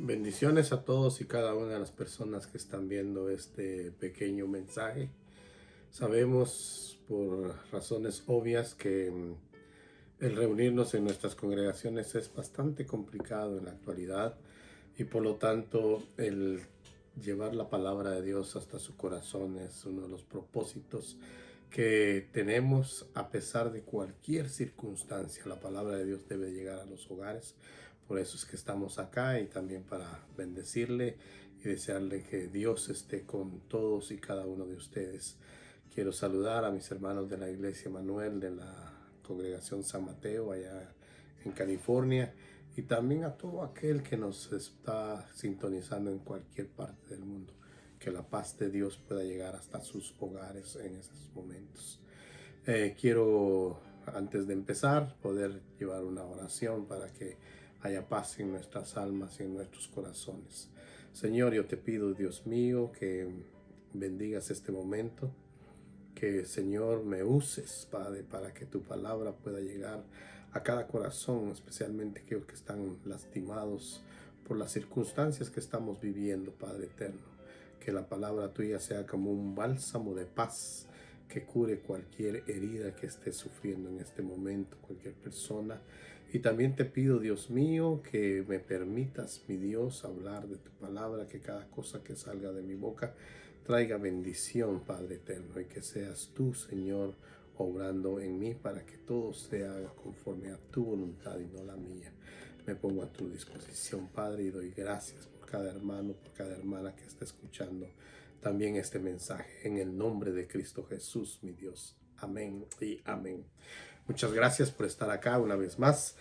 Bendiciones a todos y cada una de las personas que están viendo este pequeño mensaje. Sabemos por razones obvias que el reunirnos en nuestras congregaciones es bastante complicado en la actualidad y por lo tanto el llevar la palabra de Dios hasta su corazón es uno de los propósitos que tenemos a pesar de cualquier circunstancia. La palabra de Dios debe llegar a los hogares. Por eso es que estamos acá y también para bendecirle y desearle que Dios esté con todos y cada uno de ustedes. Quiero saludar a mis hermanos de la Iglesia Manuel de la congregación San Mateo allá en California y también a todo aquel que nos está sintonizando en cualquier parte del mundo. Que la paz de Dios pueda llegar hasta sus hogares en estos momentos. Quiero, antes de empezar, poder llevar una oración para que haya paz en nuestras almas y en nuestros corazones. Señor, yo te pido, Dios mío, que bendigas este momento, que Señor me uses, Padre, para que tu palabra pueda llegar a cada corazón, especialmente aquellos que están lastimados por las circunstancias que estamos viviendo, Padre eterno. Que la palabra tuya sea como un bálsamo de paz que cure cualquier herida que esté sufriendo en este momento, cualquier persona. Y también te pido, Dios mío, que me permitas, mi Dios, hablar de tu palabra, que cada cosa que salga de mi boca traiga bendición, Padre eterno, y que seas tú, Señor, obrando en mí para que todo se haga conforme a tu voluntad y no la mía. Me pongo a tu disposición, Padre, y doy gracias por cada hermano, por cada hermana que está escuchando también este mensaje. En el nombre de Cristo Jesús, mi Dios. Amén y amén. Muchas gracias por estar acá una vez más.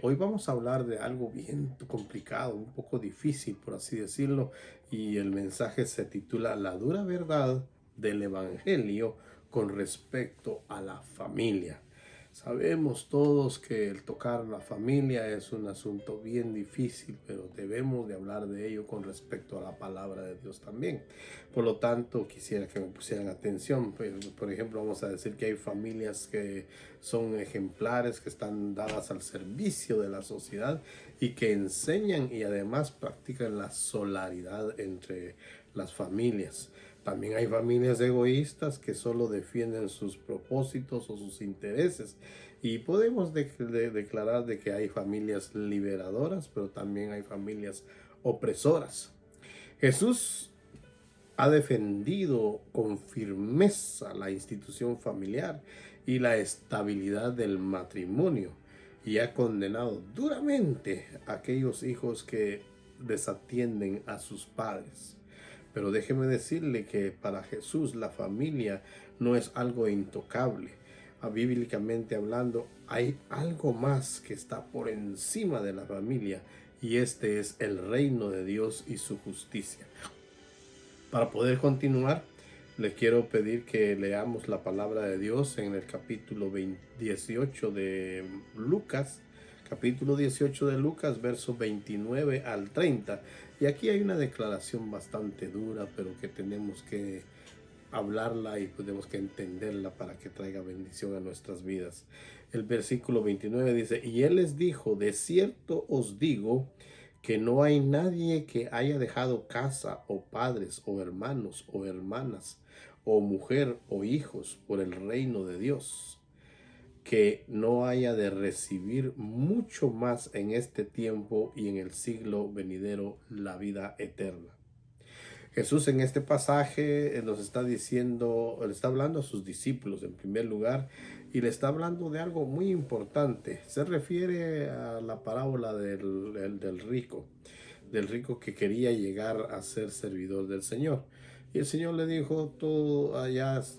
Hoy vamos a hablar de algo bien complicado, un poco difícil, por así decirlo, y el mensaje se titula La dura verdad del Evangelio con respecto a la familia. Sabemos todos que el tocar la familia es un asunto bien difícil, pero debemos de hablar de ello con respecto a la palabra de Dios también. Por lo tanto, quisiera que me pusieran atención. Por ejemplo, vamos a decir que hay familias que son ejemplares, que están dadas al servicio de la sociedad y que enseñan y además practican la solidaridad entre las familias. También hay familias egoístas que solo defienden sus propósitos o sus intereses. Y podemos declarar de que hay familias liberadoras, pero también hay familias opresoras. Jesús ha defendido con firmeza la institución familiar y la estabilidad del matrimonio y ha condenado duramente a aquellos hijos que desatienden a sus padres. Pero déjeme decirle que para Jesús la familia no es algo intocable. Bíblicamente hablando, hay algo más que está por encima de la familia y este es el reino de Dios y su justicia. Para poder continuar, le quiero pedir que leamos la palabra de Dios en el capítulo 18 de Lucas, versos 29 al 30. Y aquí hay una declaración bastante dura, pero que tenemos que hablarla y tenemos que entenderla para que traiga bendición a nuestras vidas. El versículo 29 dice, y él les dijo, de cierto os digo, que no hay nadie que haya dejado casa o padres o hermanos o hermanas o mujer o hijos por el reino de Dios, que no haya de recibir mucho más en este tiempo y en el siglo venidero la vida eterna. Jesús en este pasaje nos está diciendo, le está hablando a sus discípulos en primer lugar y le está hablando de algo muy importante. Se refiere a la parábola del rico que quería llegar a ser servidor del Señor. Y el Señor le dijo, tú allá has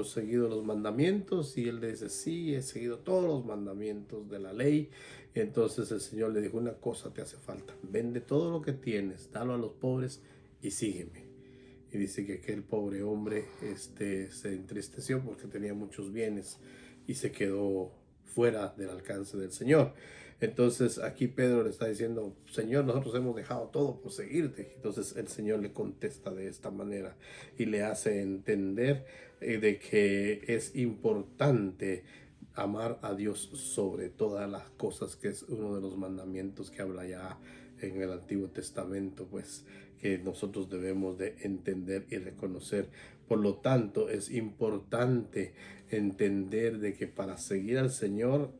seguido los mandamientos, y él le dice, sí, he seguido todos los mandamientos de la ley. Y entonces el Señor le dijo, una cosa te hace falta, vende todo lo que tienes, dalo a los pobres y sígueme. Y dice que aquel pobre hombre se entristeció porque tenía muchos bienes y se quedó fuera del alcance del Señor. Entonces aquí Pedro le está diciendo, Señor, nosotros hemos dejado todo por seguirte. Entonces el Señor le contesta de esta manera y le hace entender de que es importante amar a Dios sobre todas las cosas, que es uno de los mandamientos que habla ya en el Antiguo Testamento, pues que nosotros debemos de entender y reconocer. Por lo tanto, es importante entender de que para seguir al Señor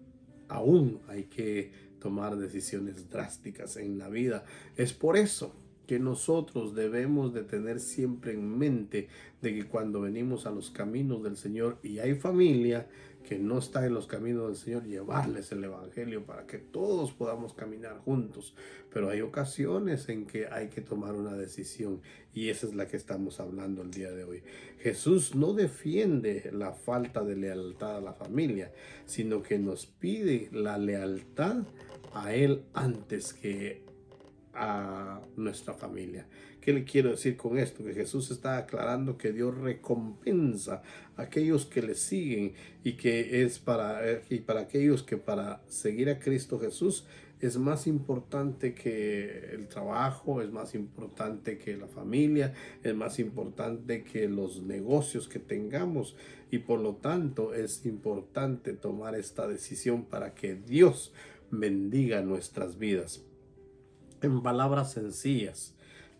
aún hay que tomar decisiones drásticas en la vida. Es por eso que nosotros debemos de tener siempre en mente de que cuando venimos a los caminos del Señor y hay familia que no está en los caminos del Señor, llevarles el Evangelio para que todos podamos caminar juntos. Pero hay ocasiones en que hay que tomar una decisión, y esa es la que estamos hablando el día de hoy. Jesús no defiende la falta de lealtad a la familia, sino que nos pide la lealtad a Él antes que a nuestra familia. ¿Qué le quiero decir con esto? Que Jesús está aclarando que Dios recompensa a aquellos que le siguen, y que es para aquellos que para seguir a Cristo Jesús es más importante que el trabajo, es más importante que la familia, es más importante que los negocios que tengamos, y por lo tanto es importante tomar esta decisión para que Dios bendiga nuestras vidas. En palabras sencillas,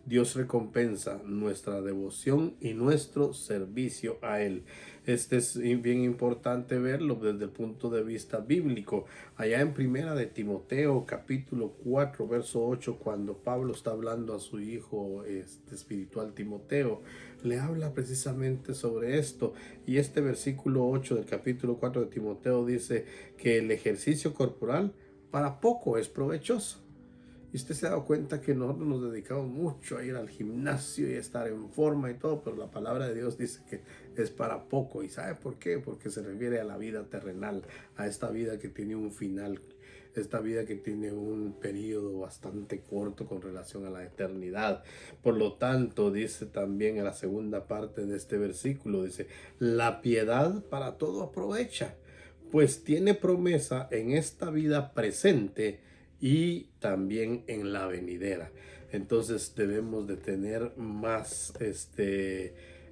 Dios recompensa nuestra devoción y nuestro servicio a Él. Este es bien importante verlo desde el punto de vista bíblico. Allá en Primera de Timoteo, capítulo 4, verso 8, cuando Pablo está hablando a su hijo espiritual Timoteo, le habla precisamente sobre esto. Y este versículo 8 del capítulo 4 de Timoteo dice que el ejercicio corporal para poco es provechoso. Y usted se ha dado cuenta que nosotros nos dedicamos mucho a ir al gimnasio y a estar en forma y todo, pero la palabra de Dios dice que es para poco. ¿Y sabe por qué? Porque se refiere a la vida terrenal, a esta vida que tiene un final, esta vida que tiene un periodo bastante corto con relación a la eternidad. Por lo tanto, dice también en la segunda parte de este versículo, dice, la piedad para todo aprovecha, pues tiene promesa en esta vida presente y también en la venidera. Entonces debemos de tener más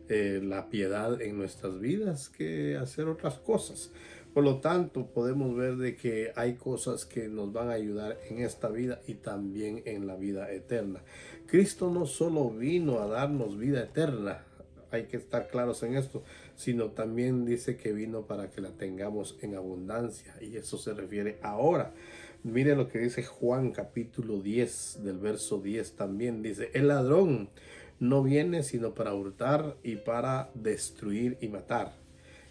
la piedad en nuestras vidas que hacer otras cosas. Por lo tanto, podemos ver de que hay cosas que nos van a ayudar en esta vida y también en la vida eterna. Cristo no solo vino a darnos vida eterna, hay que estar claros en esto, sino también dice que vino para que la tengamos en abundancia, y eso se refiere ahora. Mire lo que dice Juan capítulo 10 del verso 10 también. Dice, el ladrón no viene sino para hurtar y para destruir y matar.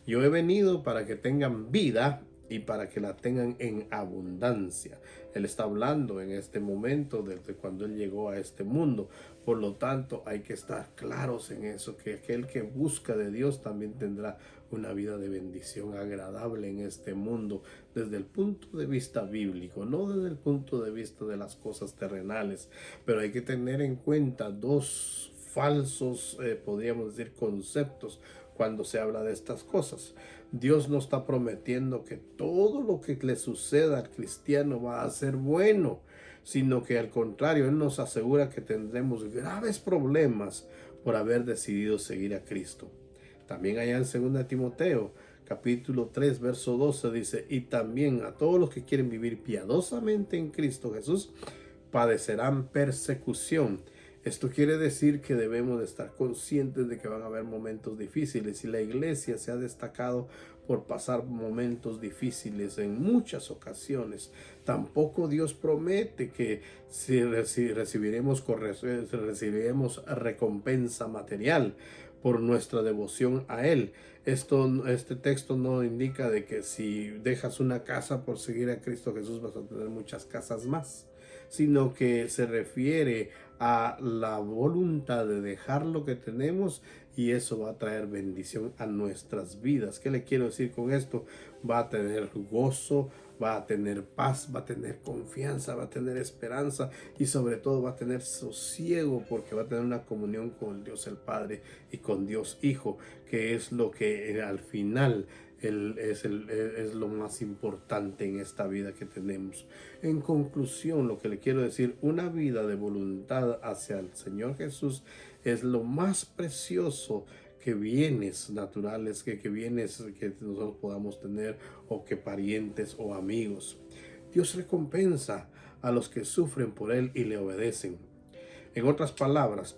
Yo he venido para que tengan vida y para que la tengan en abundancia. Él está hablando en este momento desde cuando Él llegó a este mundo. Por lo tanto, hay que estar claros en eso, que aquel que busca de Dios también tendrá una vida de bendición agradable en este mundo, desde el punto de vista bíblico, no desde el punto de vista de las cosas terrenales. Pero hay que tener en cuenta dos falsos, podríamos decir, conceptos cuando se habla de estas cosas. Dios no está prometiendo que todo lo que le suceda al cristiano va a ser bueno, sino que al contrario, Él nos asegura que tendremos graves problemas por haber decidido seguir a Cristo. También allá en 2 Timoteo, capítulo 3, verso 12 dice, y también a todos los que quieren vivir piadosamente en Cristo Jesús, padecerán persecución. Esto quiere decir que debemos de estar conscientes de que van a haber momentos difíciles, y la iglesia se ha destacado por pasar momentos difíciles en muchas ocasiones. Tampoco Dios promete que si recibiremos recompensa material por nuestra devoción a Él. Este texto no indica de que si dejas una casa por seguir a Cristo Jesús vas a tener muchas casas más, sino que se refiere a la voluntad de dejar lo que tenemos, y eso va a traer bendición a nuestras vidas. ¿Qué le quiero decir con esto? Va a tener gozo, va a tener paz, va a tener confianza, va a tener esperanza, y sobre todo va a tener sosiego, porque va a tener una comunión con Dios el Padre y con Dios Hijo, que es lo que al final es lo más importante en esta vida que tenemos. En conclusión, lo que le quiero decir, una vida de voluntad hacia el Señor Jesús es lo más precioso que bienes naturales, que bienes que nosotros podamos tener, o que parientes o amigos. Dios recompensa a los que sufren por Él y le obedecen. En otras palabras,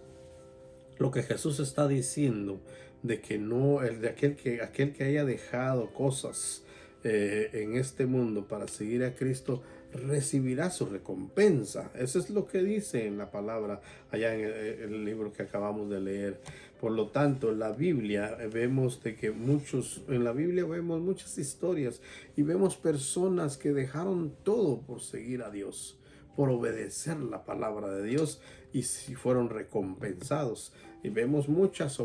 lo que Jesús está diciendo de que no, el de aquel que haya dejado cosas en este mundo para seguir a Cristo, recibirá su recompensa. Eso es lo que dice en la palabra allá en el libro que acabamos de leer. Por lo tanto, en la Biblia vemos de que en la Biblia vemos muchas historias y vemos personas que dejaron todo por seguir a Dios, por obedecer la palabra de Dios, y si fueron recompensados. Y vemos muchos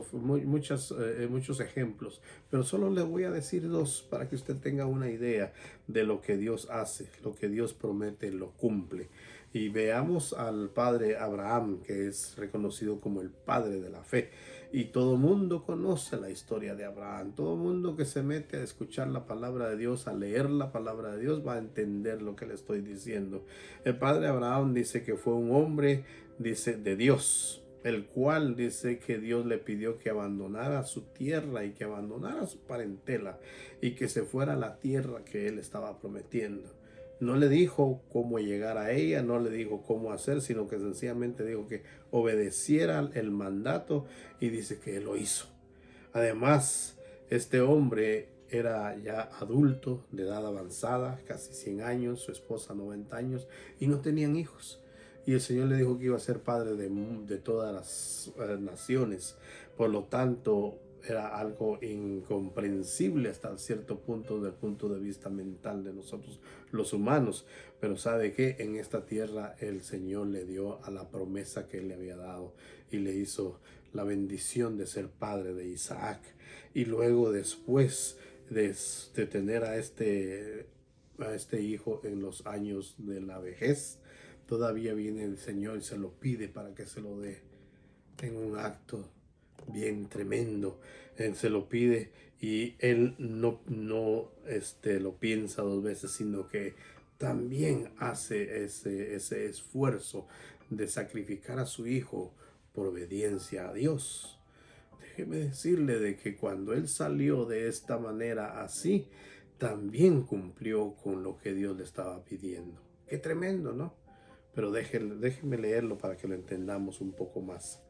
ejemplos, pero solo le voy a decir dos para que usted tenga una idea de lo que Dios hace, lo que Dios promete, lo cumple. Y veamos al padre Abraham, que es reconocido como el padre de la fe. Y todo mundo conoce la historia de Abraham. Todo mundo que se mete a escuchar la palabra de Dios, a leer la palabra de Dios, va a entender lo que le estoy diciendo. El padre Abraham dice que fue un hombre, dice, de Dios, el cual dice que Dios le pidió que abandonara su tierra y que abandonara su parentela y que se fuera a la tierra que él estaba prometiendo. No le dijo cómo llegar a ella, no le dijo cómo hacer, sino que sencillamente dijo que obedeciera el mandato, y dice que él lo hizo. Además, este hombre era ya adulto, de edad avanzada, casi 100 años, su esposa 90 años, y no tenían hijos. Y el Señor le dijo que iba a ser padre de todas las naciones. Por lo tanto, era algo incomprensible hasta cierto punto, desde el punto de vista mental de nosotros los humanos. Pero sabe que en esta tierra el Señor le dio a la promesa que él le había dado, y le hizo la bendición de ser padre de Isaac. Y luego, después de tener a este hijo en los años de la vejez, todavía viene el Señor y se lo pide para que se lo dé en un acto bien tremendo. Él se lo pide, y él no lo piensa dos veces, sino que también hace ese esfuerzo de sacrificar a su hijo por obediencia a Dios. Déjeme decirle de que cuando él salió de esta manera así, también cumplió con lo que Dios le estaba pidiendo. Qué tremendo, ¿no? Pero déjeme leerlo para que lo entendamos un poco más.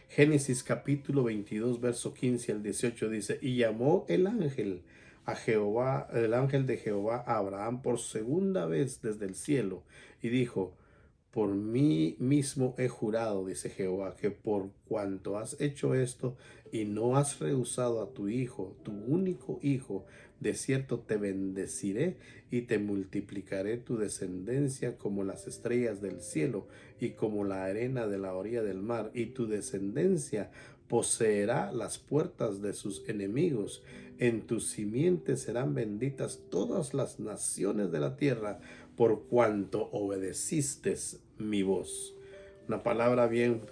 Génesis capítulo 22, verso 15 al 18 dice: y llamó el ángel de Jehová a Abraham por segunda vez desde el cielo, y dijo: por mí mismo he jurado, dice Jehová, que por cuanto has hecho esto y no has rehusado a tu hijo, tu único hijo, de cierto te bendeciré y te multiplicaré tu descendencia como las estrellas del cielo y como la arena de la orilla del mar, y tu descendencia poseerá las puertas de sus enemigos. En tu simiente serán benditas todas las naciones de la tierra, por cuanto obedeciste mi voz. Una palabra bien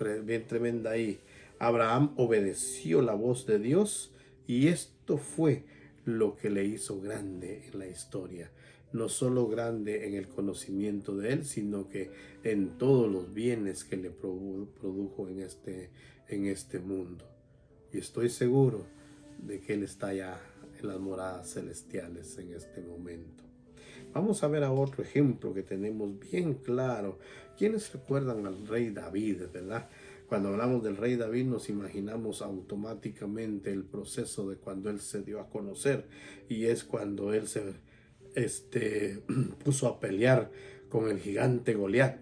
tremenda ahí. Abraham obedeció la voz de Dios, y esto fue lo que le hizo grande en la historia. No solo grande en el conocimiento de él, sino que en todos los bienes que le produjo en este mundo. Y estoy seguro de que él está ya en las moradas celestiales en este momento. Vamos a ver a otro ejemplo que tenemos bien claro. ¿Quiénes recuerdan al rey David, verdad? Cuando hablamos del rey David nos imaginamos automáticamente el proceso de cuando él se dio a conocer, y es cuando él se puso a pelear con el gigante Goliat.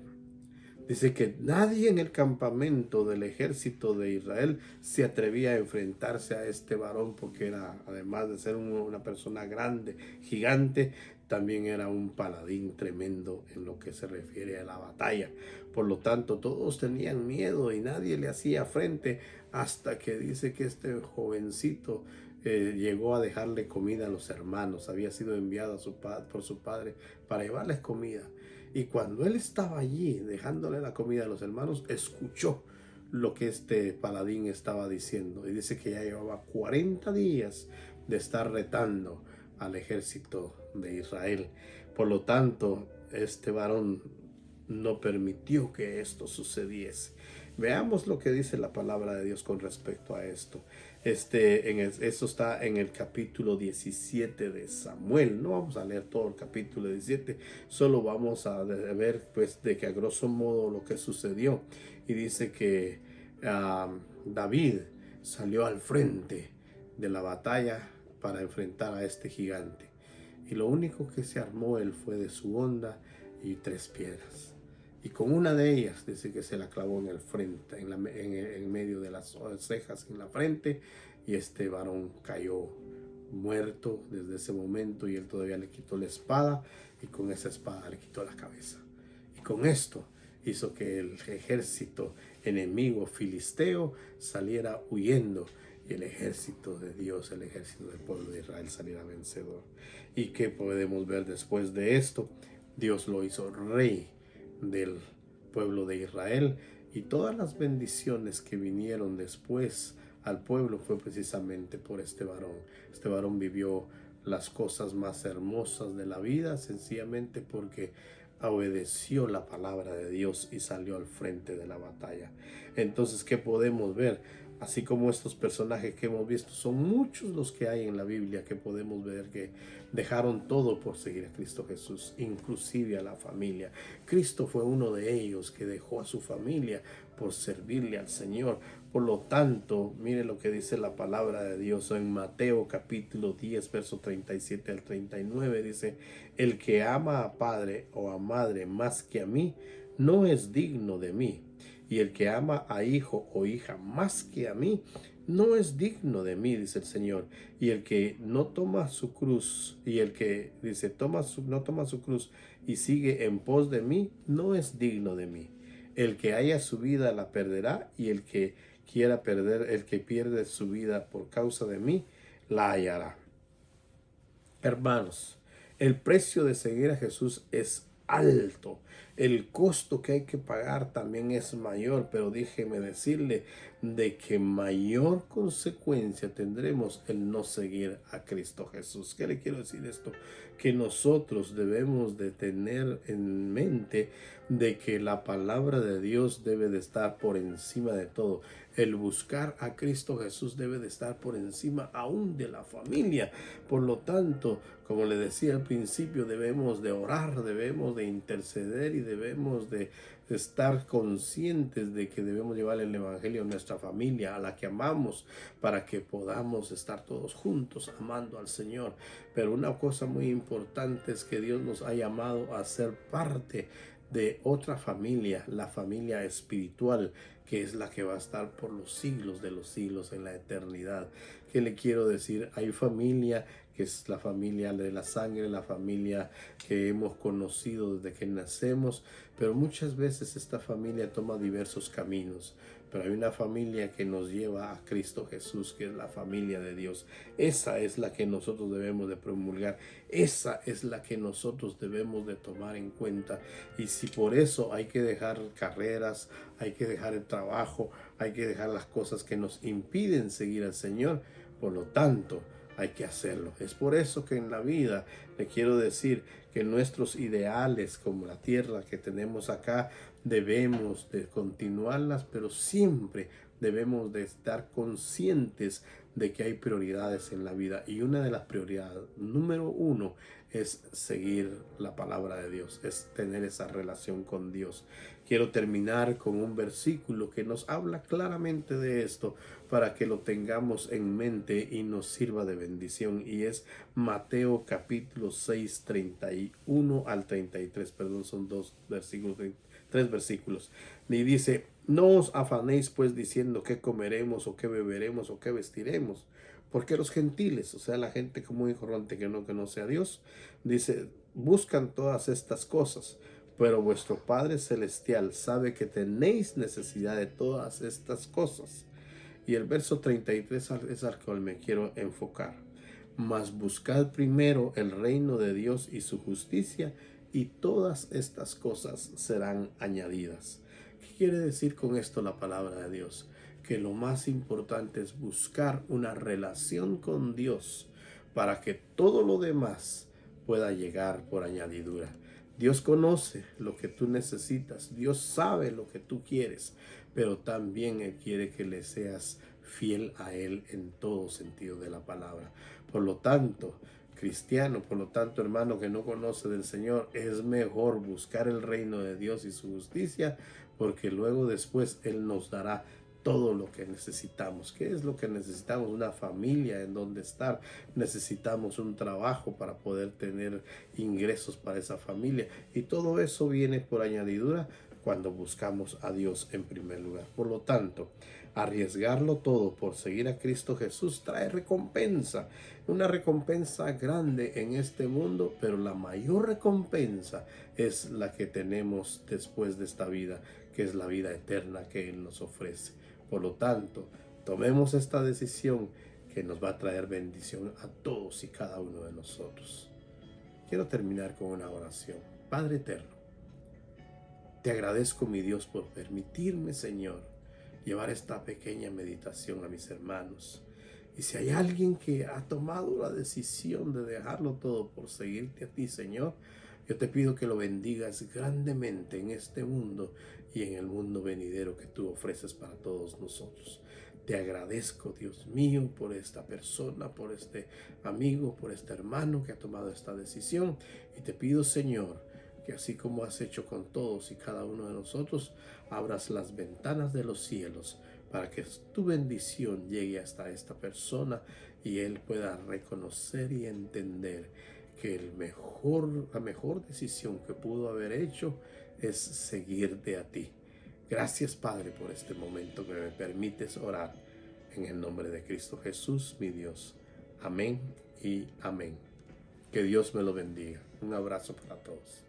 Dice que nadie en el campamento del ejército de Israel se atrevía a enfrentarse a este varón, porque era, además de ser una persona grande, gigante, también era un paladín tremendo en lo que se refiere a la batalla. Por lo tanto, todos tenían miedo y nadie le hacía frente, hasta que dice que este jovencito llegó a dejarle comida a los hermanos. Había sido enviado por su padre para llevarles comida. Y cuando él estaba allí dejándole la comida a los hermanos, escuchó lo que este paladín estaba diciendo. Y dice que ya llevaba 40 días de estar retando al ejército de Israel. Por lo tanto, este varón no permitió que esto sucediese. Veamos lo que dice la palabra de Dios con respecto a esto. Eso está en el capítulo 17 de Samuel. No vamos a leer todo el capítulo 17, solo vamos a ver pues de que a grosso modo lo que sucedió. Y dice que David salió al frente de la batalla para enfrentar a este gigante. Y lo único que se armó él fue de su honda y 3 piedras. Y con una de ellas dice que se la clavó en el frente, en medio de las cejas, en la frente, y este varón cayó muerto desde ese momento, y él todavía le quitó la espada, y con esa espada le quitó la cabeza. Y con esto hizo que el ejército enemigo filisteo saliera huyendo, y el ejército de Dios, el ejército del pueblo de Israel saliera vencedor. ¿Y qué podemos ver después de esto? Dios lo hizo rey del pueblo de Israel, y todas las bendiciones que vinieron después al pueblo fue precisamente por este varón. Este varón vivió las cosas más hermosas de la vida sencillamente porque obedeció la palabra de Dios y salió al frente de la batalla. Entonces, ¿qué podemos ver? Así como estos personajes que hemos visto, son muchos los que hay en la Biblia que podemos ver que dejaron todo por seguir a Cristo Jesús, inclusive a la familia. Cristo fue uno de ellos que dejó a su familia por servirle al Señor. Por lo tanto, mire lo que dice la palabra de Dios en Mateo capítulo 10, verso 37 al 39. Dice: el que ama a padre o a madre más que a mí, no es digno de mí. Y el que ama a hijo o hija más que a mí, no es digno de mí, dice el Señor. Y el que no toma su cruz, y el que dice no toma su cruz y sigue en pos de mí, no es digno de mí. El que haya su vida la perderá, y el que pierde su vida por causa de mí, la hallará. Hermanos, el precio de seguir a Jesús es alto. El costo que hay que pagar también es mayor, pero déjeme decirle de que mayor consecuencia tendremos el no seguir a Cristo Jesús. ¿Qué le quiero decir esto? Que nosotros debemos de tener en mente de que la palabra de Dios debe de estar por encima de todo. El buscar a Cristo Jesús debe de estar por encima aún de la familia. Por lo tanto, como le decía al principio, debemos de orar, debemos de interceder y debemos de estar conscientes de que debemos llevar el evangelio a nuestra familia, a la que amamos, para que podamos estar todos juntos amando al Señor. Pero una cosa muy importante es que Dios nos ha llamado a ser parte de otra familia, la familia espiritual, que es la que va a estar por los siglos de los siglos en la eternidad. ¿Qué le quiero decir? Hay familia que es la familia de la sangre, la familia que hemos conocido desde que nacemos, pero muchas veces esta familia toma diversos caminos. Pero hay una familia que nos lleva a Cristo Jesús, que es la familia de Dios. Esa es la que nosotros debemos de promulgar. Esa es la que nosotros debemos de tomar en cuenta. Y si por eso hay que dejar carreras, hay que dejar el trabajo, hay que dejar las cosas que nos impiden seguir al Señor, por lo tanto, hay que hacerlo. Es por eso que en la vida le quiero decir que nuestros ideales, como la tierra que tenemos acá, debemos de continuarlas, pero siempre debemos de estar conscientes de que hay prioridades en la vida, y una de las prioridades número 1 es seguir la palabra de Dios, es tener esa relación con Dios. Quiero terminar con un versículo que nos habla claramente de esto para que lo tengamos en mente y nos sirva de bendición, y es Mateo capítulo 6, 31 al 33, perdón, son 3 versículos, y dice: no os afanéis pues diciendo qué comeremos o qué beberemos o qué vestiremos, porque los gentiles, o sea la gente común y corriente que no conoce a Dios, dice, buscan todas estas cosas, pero vuestro Padre Celestial sabe que tenéis necesidad de todas estas cosas. Y el verso 33 es al cual me quiero enfocar. Mas buscad primero el reino de Dios y su justicia, y todas estas cosas serán añadidas. ¿Qué quiere decir con esto la palabra de Dios? Que lo más importante es buscar una relación con Dios para que todo lo demás pueda llegar por añadidura. Dios conoce lo que tú necesitas, Dios sabe lo que tú quieres, pero también Él quiere que le seas fiel a Él en todo sentido de la palabra. Por lo tanto, cristiano, por lo tanto, hermano que no conoce del Señor, es mejor buscar el reino de Dios y su justicia, porque luego después Él nos dará todo lo que necesitamos. ¿Qué es lo que necesitamos? Una familia en donde estar. Necesitamos un trabajo para poder tener ingresos para esa familia. Y todo eso viene por añadidura cuando buscamos a Dios en primer lugar. Por lo tanto, arriesgarlo todo por seguir a Cristo Jesús trae recompensa. Una recompensa grande en este mundo, pero la mayor recompensa es la que tenemos después de esta vida, que es la vida eterna que Él nos ofrece. Por lo tanto, tomemos esta decisión que nos va a traer bendición a todos y cada uno de nosotros. Quiero terminar con una oración. Padre eterno, te agradezco, mi Dios, por permitirme, Señor, llevar esta pequeña meditación a mis hermanos. Y si hay alguien que ha tomado la decisión de dejarlo todo por seguirte a ti, Señor, yo te pido que lo bendigas grandemente en este mundo y en el mundo venidero que tú ofreces para todos nosotros. Te agradezco, Dios mío, por esta persona, por este amigo, por este hermano que ha tomado esta decisión. Y te pido, Señor, que así como has hecho con todos y cada uno de nosotros, abras las ventanas de los cielos para que tu bendición llegue hasta esta persona y él pueda reconocer y entender que la mejor decisión que pudo haber hecho es seguirte a ti. Gracias, Padre, por este momento que me permites orar en el nombre de Cristo Jesús, mi Dios. Amén y amén. Que Dios me lo bendiga. Un abrazo para todos.